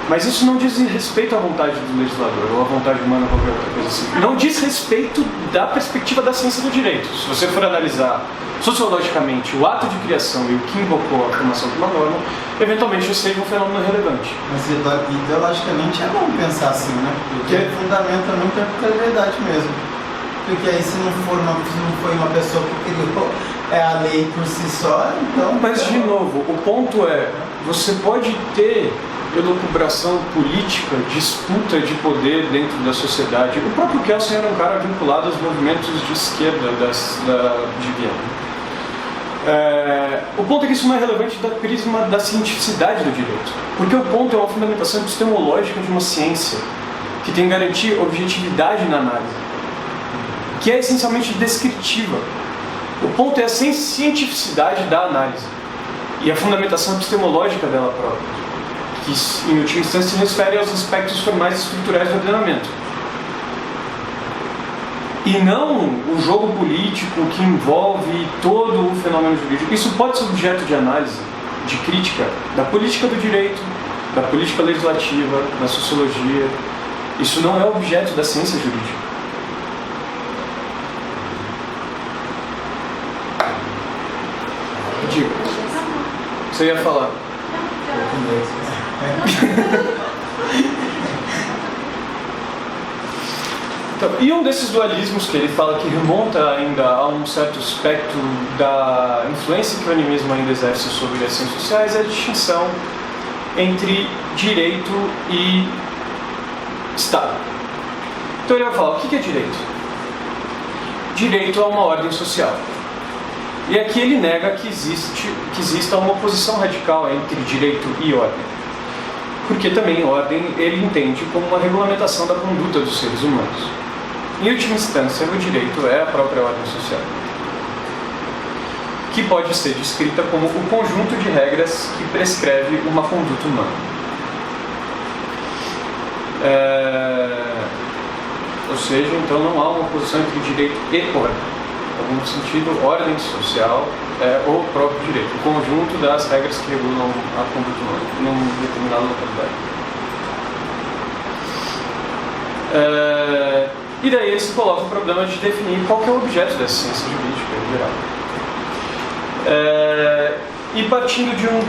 Mas isso não diz respeito à vontade do legislador, ou à vontade humana, ou qualquer outra coisa assim. Não diz respeito da perspectiva da ciência do direito. Se você for analisar sociologicamente o ato de criação e o que invocou a formação de uma norma, eventualmente isso seja um fenômeno relevante. Mas ideologicamente é bom pensar assim, né? Porque fundamenta muito a arbitrariedade mesmo. Porque aí se não foi uma pessoa que criou a lei por si só, então... Mas, de novo, o ponto é, você pode ter elucubração política, disputa de poder dentro da sociedade. O próprio Kelsen era um cara vinculado aos movimentos de esquerda de Viena. O ponto é que isso não é relevante da prisma da cientificidade do direito. Porque o ponto é uma fundamentação epistemológica de uma ciência que tem que garantir objetividade na análise, que é essencialmente descritiva. O ponto é a cientificidade da análise e a fundamentação epistemológica dela própria, que em última instância se refere aos aspectos formais e estruturais do ordenamento. E não o jogo político que envolve todo o fenômeno jurídico. Isso pode ser objeto de análise, de crítica da política do direito, da política legislativa, da sociologia. Isso não é objeto da ciência jurídica. Diga. Você ia falar. Então, e um desses dualismos que ele fala que remonta ainda a um certo aspecto da influência que o animismo ainda exerce sobre as ciências sociais é a distinção entre direito e Estado. Então ele vai falar, o que é direito? Direito é uma ordem social. E aqui ele nega que exista uma oposição radical entre direito e ordem. Porque também ordem ele entende como uma regulamentação da conduta dos seres humanos. Em última instância, o direito é a própria ordem social, que pode ser descrita como o conjunto de regras que prescreve uma conduta humana. Ou seja, então não há uma oposição entre direito e ordem. Em algum sentido, ordem social é o próprio direito, o conjunto das regras que regulam a conduta humana numa determinada localidade. E daí ele se coloca o problema de definir qual que é o objeto dessa ciência jurídica em geral. E partindo de um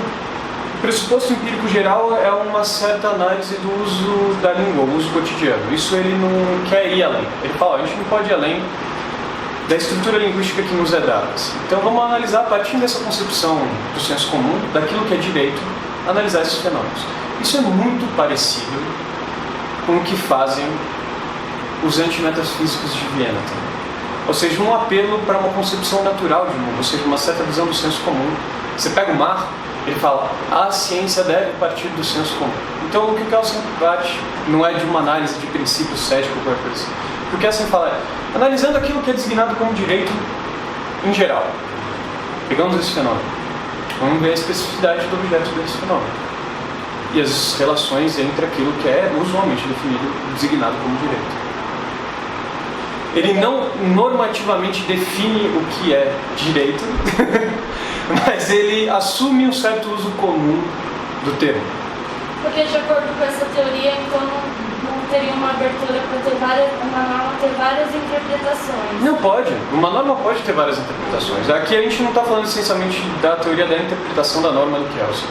pressuposto empírico geral é uma certa análise do uso da língua, o uso cotidiano. Isso ele não quer ir além. Ele fala, a gente não pode ir além da estrutura linguística que nos é dada. Então vamos analisar, a partir dessa concepção do senso comum, daquilo que é direito, analisar esses fenômenos. Isso é muito parecido com o que fazem os antimetafísicos de Viena também. Ou seja, um apelo para uma concepção natural de mundo, ou seja, uma certa visão do senso comum. Você pega o mar, ele fala, a ciência deve partir do senso comum. Então o que o Kelsen parte não é de uma análise de princípios céticos ou qualquer coisa assim. O que o Kelsen fala é, analisando aquilo que é designado como direito em geral, pegamos esse fenômeno, vamos ver a especificidade do objeto desse fenômeno e as relações entre aquilo que é usualmente definido, designado como direito. Ele não normativamente define o que é direito, mas ele assume um certo uso comum do termo. Porque de acordo com essa teoria, então não teria uma abertura para uma norma ter várias interpretações. Não pode. Uma norma pode ter várias interpretações. Aqui a gente não está falando essencialmente da teoria da interpretação da norma do Kelsen.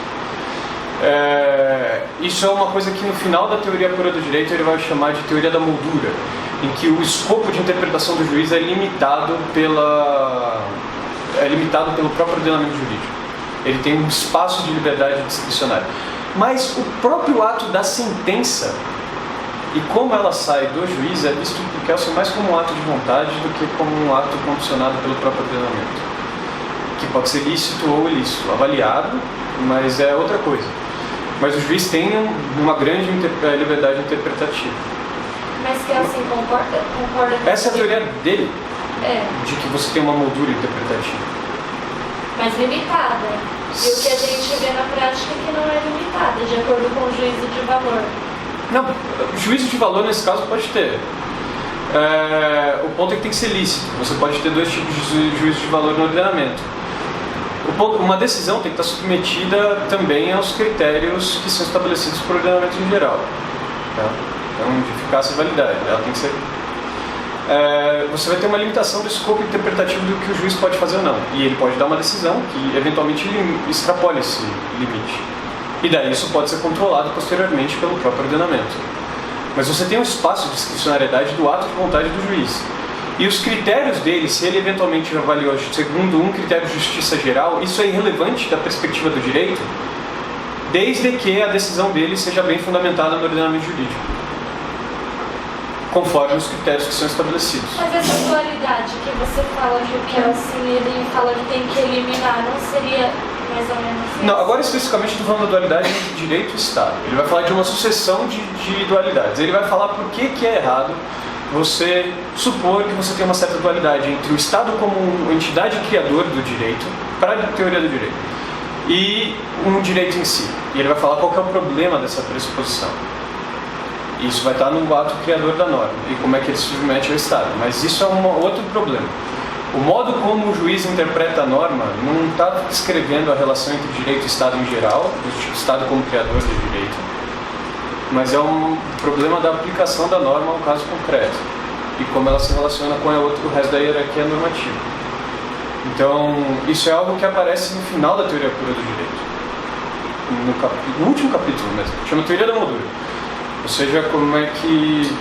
Isso é uma coisa que no final da teoria pura do direito ele vai chamar de teoria da moldura, em que o escopo de interpretação do juiz é limitado pelo próprio ordenamento jurídico. Ele tem um espaço de liberdade discricionária. Mas o próprio ato da sentença e como ela sai do juiz é visto por Kelsen mais como um ato de vontade do que como um ato condicionado pelo próprio ordenamento, que pode ser lícito ou ilícito, avaliado, mas é outra coisa. Mas o juiz tem uma grande liberdade interpretativa. Mas Kelsen concorda com Essa é a teoria dele, É, de que você tem uma moldura interpretativa. mas limitada. E o que a gente vê na prática é que não é limitada, de acordo com o juízo de valor. Não, juízo de valor nesse caso pode ter. O ponto é que tem que ser lícito. Você pode ter dois tipos de juízo de valor no ordenamento. Uma decisão tem que estar submetida também aos critérios que são estabelecidos por ordenamento em geral. Tá? Então, de eficácia e validade. Ela tem que ser... você vai ter uma limitação do escopo interpretativo do que o juiz pode fazer ou não. E ele pode dar uma decisão que, eventualmente, extrapole esse limite. E daí isso pode ser controlado posteriormente pelo próprio ordenamento. Mas você tem um espaço de discricionariedade do ato de vontade do juiz. E os critérios dele, se ele eventualmente avaliou segundo um critério de justiça geral, isso é irrelevante da perspectiva do direito, desde que a decisão dele seja bem fundamentada no ordenamento jurídico, conforme os critérios que são estabelecidos. Mas essa dualidade que você fala que o Kelsen ele fala que tem que eliminar, não seria mais ou menos isso? Não, agora especificamente estou falando da dualidade entre direito e Estado. Ele vai falar de uma sucessão de dualidades. Ele vai falar por que é errado você supor que você tem uma certa dualidade entre o Estado como entidade criadora do direito, para a teoria do direito, e um direito em si. E ele vai falar qual que é o problema dessa pressuposição. Isso vai estar no ato criador da norma e como é que ele se submete ao Estado. Mas isso é um outro problema. O modo como o juiz interpreta a norma não está descrevendo a relação entre direito e Estado em geral, o Estado como criador do direito, mas é um problema da aplicação da norma ao caso concreto e como ela se relaciona com o resto da hierarquia normativa. Então, isso é algo que aparece no final da teoria pura do direito, no último capítulo mesmo, chama Teoria da Moldura. Ou seja,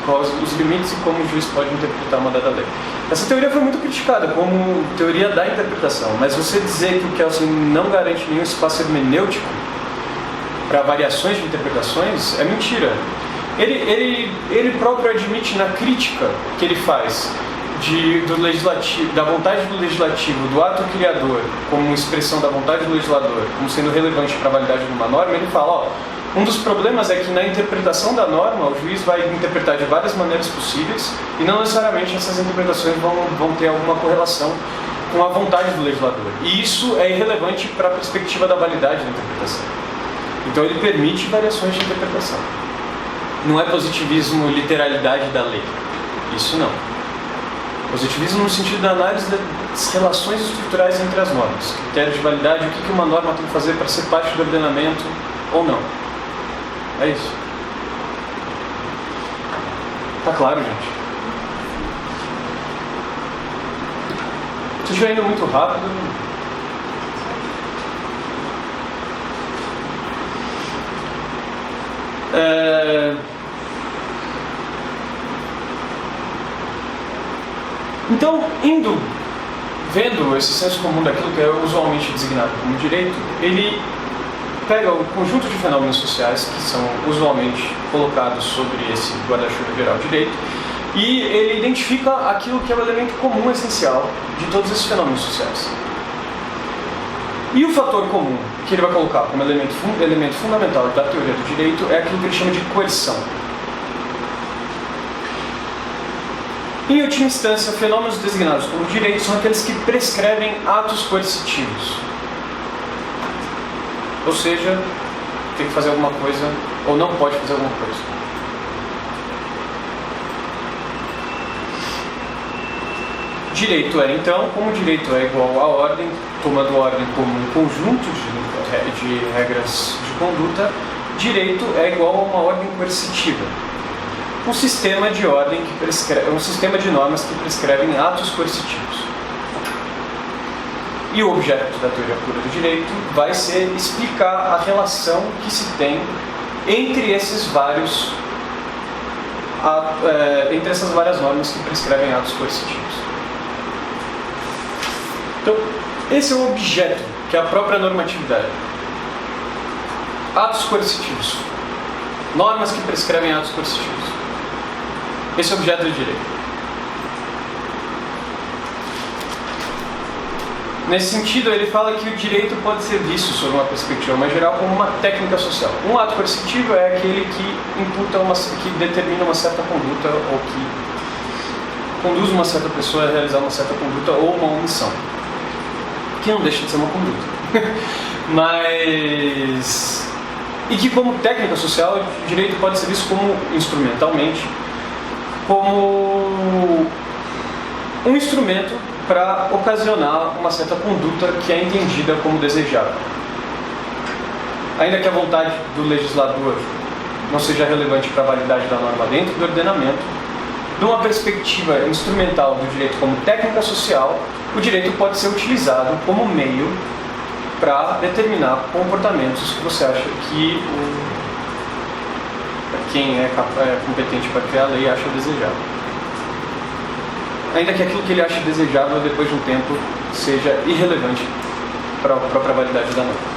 quais os limites e como o juiz pode interpretar uma dada lei. Essa teoria foi muito criticada como teoria da interpretação, mas você dizer que o Kelsen não garante nenhum espaço hermenêutico para variações de interpretações é mentira. Ele próprio admite na crítica que ele faz do legislativo, da vontade do legislativo, do ato criador, como expressão da vontade do legislador, como sendo relevante para a validade de uma norma, ele fala, um dos problemas é que na interpretação da norma, o juiz vai interpretar de várias maneiras possíveis e não necessariamente essas interpretações vão ter alguma correlação com a vontade do legislador. E isso é irrelevante para a perspectiva da validade da interpretação. Então ele permite variações de interpretação. Não é positivismo literalidade da lei. Isso não. Positivismo no sentido da análise das relações estruturais entre as normas. Critérios de validade, o que uma norma tem que fazer para ser parte do ordenamento ou não. É isso. Tá claro, gente? Se estiver indo muito rápido... Então, vendo esse senso comum daquilo que é usualmente designado como direito, ele pega o conjunto de fenômenos sociais que são usualmente colocados sobre esse guarda-chuva geral de direito e ele identifica aquilo que é o elemento comum essencial de todos esses fenômenos sociais. E o fator comum que ele vai colocar como elemento fundamental da teoria do direito é aquilo que ele chama de coerção. Em última instância, fenômenos designados como direito são aqueles que prescrevem atos coercitivos. Ou seja, tem que fazer alguma coisa ou não pode fazer alguma coisa. Direito então, como direito é igual à ordem, tomando ordem como um conjunto de regras de conduta, direito é igual a uma ordem coercitiva. Um sistema de ordem que prescreve, um sistema de normas que prescrevem atos coercitivos. E o objeto da teoria pura do direito vai ser explicar a relação que se tem entre essas várias normas que prescrevem atos coercitivos. Então, esse é o objeto, que é a própria normatividade. Atos coercitivos. Normas que prescrevem atos coercitivos. Esse é o objeto do direito. Nesse sentido, ele fala que o direito pode ser visto, sob uma perspectiva mais geral, como uma técnica social. Um ato coercitivo é aquele que que determina uma certa conduta ou que conduz uma certa pessoa a realizar uma certa conduta ou uma omissão. Que não deixa de ser uma conduta. Mas... E que, como técnica social, o direito pode ser visto como, instrumentalmente, como um instrumento para ocasionar uma certa conduta que é entendida como desejável. Ainda que a vontade do legislador não seja relevante para a validade da norma dentro do ordenamento, de uma perspectiva instrumental do direito como técnica social, o direito pode ser utilizado como meio para determinar comportamentos que você acha que quem é competente para criar a lei acha desejável. Ainda que aquilo que ele acha desejável, depois de um tempo, seja irrelevante para a própria validade da norma.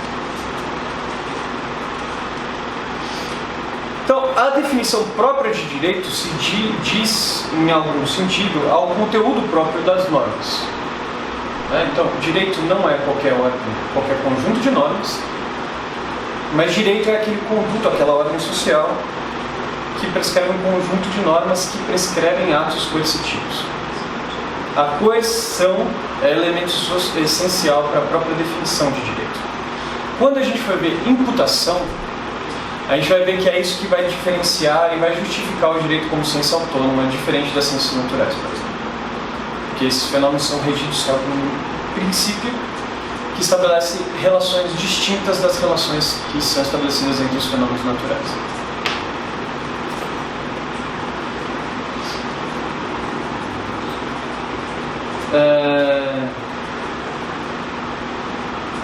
Então, a definição própria de direito se diz, em algum sentido, ao conteúdo próprio das normas. Então, direito não é qualquer ordem, qualquer conjunto de normas, mas direito é aquele conduto, aquela ordem social que prescreve um conjunto de normas que prescrevem atos coercitivos. A coerção é elemento essencial para a própria definição de direito. Quando a gente for ver imputação, a gente vai ver que é isso que vai diferenciar e vai justificar o direito como ciência autônoma, diferente das ciências naturais, por exemplo. Porque esses fenômenos são regidos por um princípio que estabelece relações distintas das relações que são estabelecidas entre os fenômenos naturais.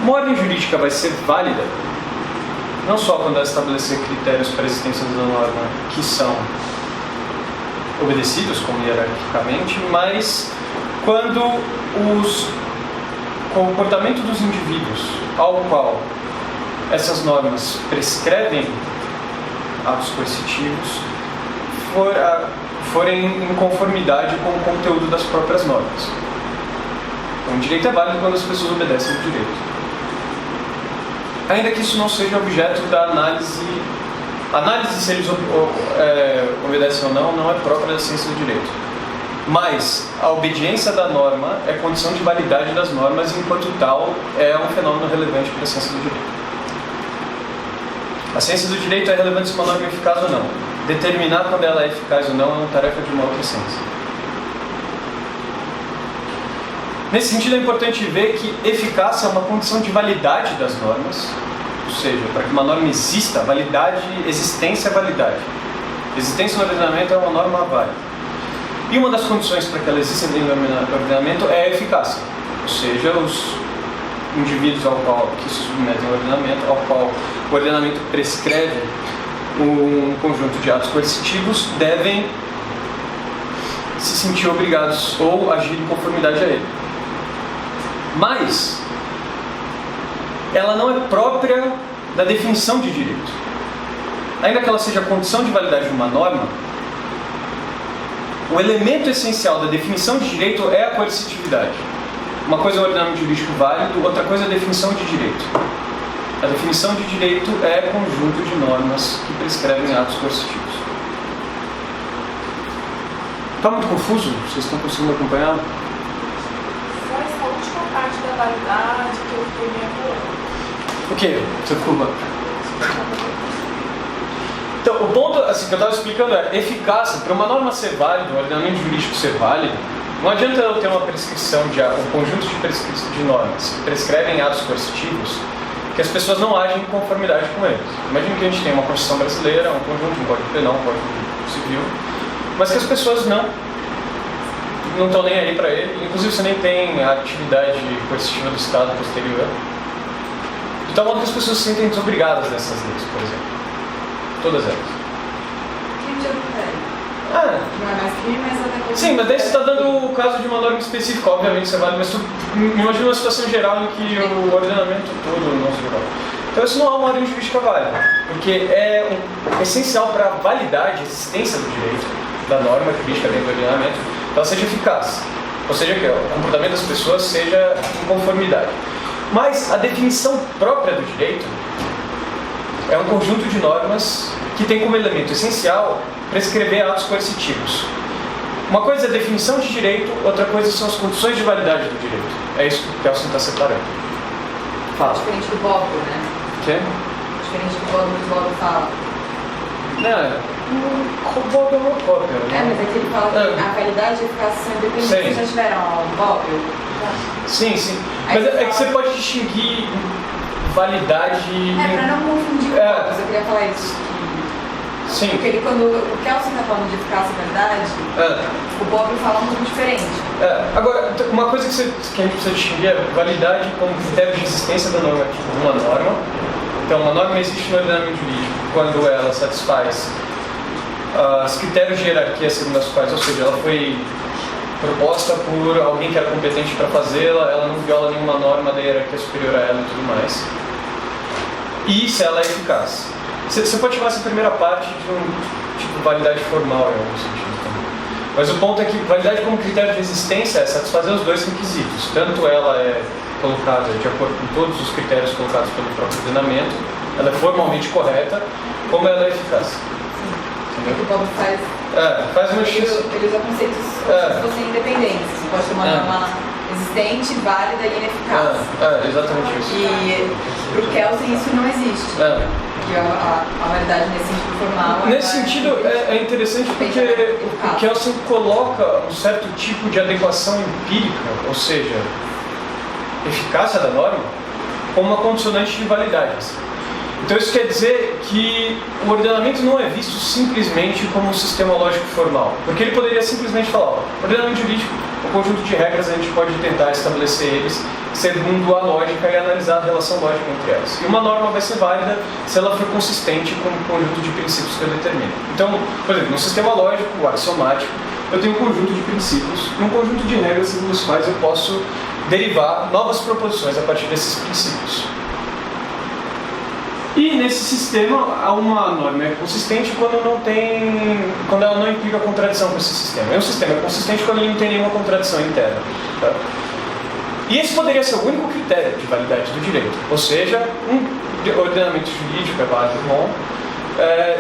Uma ordem jurídica vai ser válida não só quando ela estabelecer critérios para a existência da norma que são obedecidos como hierarquicamente, mas quando o comportamento dos indivíduos ao qual essas normas prescrevem atos coercitivos forem em conformidade com o conteúdo das próprias normas. Então, o direito é válido quando as pessoas obedecem ao direito. Ainda que isso não seja objeto da análise se eles obedecem ou não é própria da ciência do direito. Mas a obediência da norma é condição de validade das normas e, enquanto tal, é um fenômeno relevante para a ciência do direito. A ciência do direito é relevante se uma norma é eficaz ou não. Determinar quando ela é eficaz ou não é uma tarefa de uma outra ciência. Nesse sentido, é importante ver que eficácia é uma condição de validade das normas, ou seja, para que uma norma exista, existência é validade. Existência no ordenamento é uma norma válida. E uma das condições para que ela exista dentro do ordenamento é a eficácia, ou seja, os indivíduos ao qual que se submetem ao ordenamento, ao qual o ordenamento prescreve um conjunto de atos coercitivos, devem se sentir obrigados ou agir em conformidade a ele. Mas ela não é própria da definição de direito. Ainda que ela seja a condição de validade de uma norma, o elemento essencial da definição de direito é a coercitividade. Uma coisa é o ordenamento jurídico válido, outra coisa é a definição de direito. A definição de direito é conjunto de normas que prescrevem atos coercitivos. Está muito confuso? Vocês estão conseguindo acompanhar? Só essa última parte da validade que eu fiquei meio boa. O quê? Você ficou... Então, o ponto assim, que eu estava explicando é eficácia. Para uma norma ser válida, um ordenamento jurídico ser válido, não adianta eu ter uma prescrição um conjunto de normas que prescrevem atos coercitivos que as pessoas não agem em conformidade com eles. Imagina que a gente tem uma Constituição brasileira, um conjunto, um Código Penal, um Código Civil, mas que as pessoas não estão nem aí para ele. Inclusive, você nem tem a atividade coercitiva do Estado posterior. De tal modo que as pessoas se sentem desobrigadas dessas leis, por exemplo. Todas elas. Quem já não tem? Não é mais crime, mas até que... Sim, mas daí você está dando o caso de uma norma específica, obviamente você vale, mas me imagina uma situação geral em que o ordenamento todo não se vale. Então isso não é uma ordem jurídica válida, porque é essencial para a validade, a existência do direito, da norma jurídica dentro do ordenamento, que ela seja eficaz, ou seja, que o comportamento das pessoas seja em conformidade. Mas a definição própria do direito é um conjunto de normas que tem como elemento essencial prescrever atos coercitivos. Uma coisa é a definição de direito, outra coisa são as condições de validade do direito. É isso que o Kelsen está separando. Fala. Diferente do Bob, né? O quê? Diferente do Bob, que o Bob fala. Não, o Bob é uma cópia. É, mas é que ele fala que a validade e a eficácia são independentes. Sim. Vocês já tiveram aula do Bob? Sim, sim. Aí Mas você é que você pode distinguir validade... É, pra não confundir com o Bob, eu queria falar isso. Sim. Porque ele, quando o Kelsen está falando de eficácia e validade, o Bob fala um pouco diferente. Agora, uma coisa que a gente precisa distinguir é validade como critério de existência da norma, de uma norma. Então, uma norma existe no ordenamento jurídico quando ela satisfaz os critérios de hierarquia segundo as quais, ou seja, ela foi proposta por alguém que era competente para fazê-la, ela não viola nenhuma norma da hierarquia superior a ela e tudo mais. E se ela é eficaz. Você pode chamar essa primeira parte de tipo validade formal em algum sentido também. Mas o ponto é que validade como critério de existência é satisfazer os dois requisitos. Tanto ela é colocada de acordo com todos os critérios colocados pelo próprio ordenamento, ela é formalmente correta, como ela é eficaz. O que o Bob faz, faz uma distinção. ele usa conceitos como se fossem independentes. Você pode ter uma norma existente, válida e ineficaz. Exatamente isso. E para o Kelsen isso não existe. Que a validade nesse sentido formal... Nesse sentido é interessante porque o Kelsen coloca um certo tipo de adequação empírica, ou seja, eficácia da norma, como uma condicionante de validade. Então isso quer dizer que o ordenamento não é visto simplesmente como um sistema lógico formal, porque ele poderia simplesmente falar, o ordenamento jurídico, um conjunto de regras, a gente pode tentar estabelecer eles segundo a lógica e analisar a relação lógica entre elas. E uma norma vai ser válida se ela for consistente com o conjunto de princípios que eu determino. Então, por exemplo, no sistema lógico, o axiomático, eu tenho um conjunto de princípios e um conjunto de regras segundo os quais eu posso derivar novas proposições a partir desses princípios. E nesse sistema, uma norma é consistente quando ela não implica contradição com esse sistema. E um sistema é consistente quando ele não tem nenhuma contradição interna. Tá? E esse poderia ser o único critério de validade do direito. Ou seja, um ordenamento jurídico é válido bom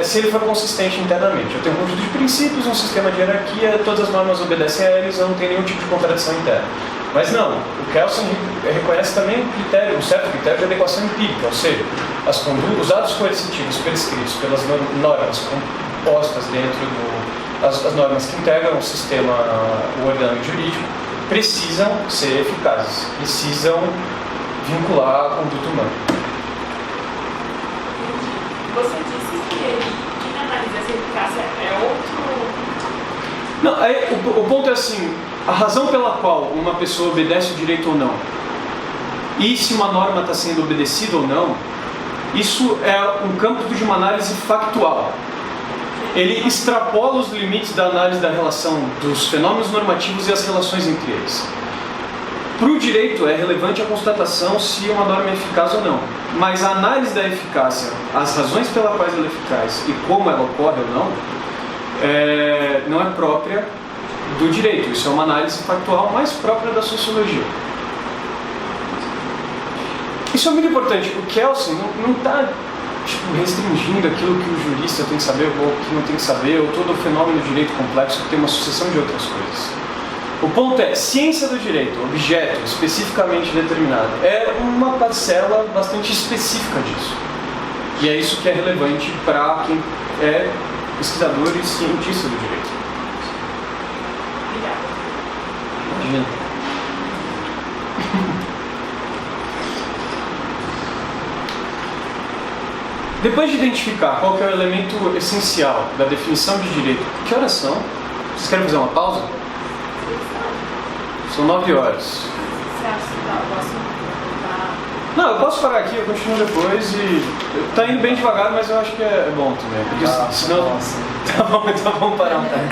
se ele for consistente internamente. Eu tenho um conjunto de princípios, um sistema de hierarquia, todas as normas obedecem a eles, eu não tenho nenhum tipo de contradição interna. Mas não, o Kelsen reconhece também um certo critério de adequação empírica, ou seja, os atos coercitivos prescritos pelas normas compostas dentro as normas que integram o sistema, o ordenamento jurídico, precisam ser eficazes, precisam vincular a conduta humana. Você disse que quem analisa essa eficácia é outro... Não, o ponto é assim, a razão pela qual uma pessoa obedece o direito ou não, e se uma norma está sendo obedecida ou não, isso é um campo de uma análise factual. Ele extrapola os limites da análise da relação dos fenômenos normativos e as relações entre eles. Para o direito é relevante a constatação se uma norma é eficaz ou não, mas a análise da eficácia, as razões pelas quais ela é eficaz e como ela ocorre ou não é própria do direito. Isso é uma análise factual mais própria da sociologia. Isso é muito importante. O Kelsen não está restringindo aquilo que o jurista tem que saber ou o que não tem que saber, ou todo o fenômeno do direito complexo que tem uma sucessão de outras coisas. O ponto é, ciência do direito, objeto especificamente determinado, é uma parcela bastante específica disso. E é isso que é relevante para quem é pesquisador e cientista do direito. Obrigada. Imagina. Depois de identificar qual que é o elemento essencial da definição de direito, que horas são? Vocês querem fazer uma pausa? São 9 horas. Você acha que eu posso voltar? Não, eu posso parar aqui, eu continuo depois e... Tá indo bem devagar, mas eu acho que é bom também. Porque senão... Nossa. Tá bom, então vamos parar um pouco.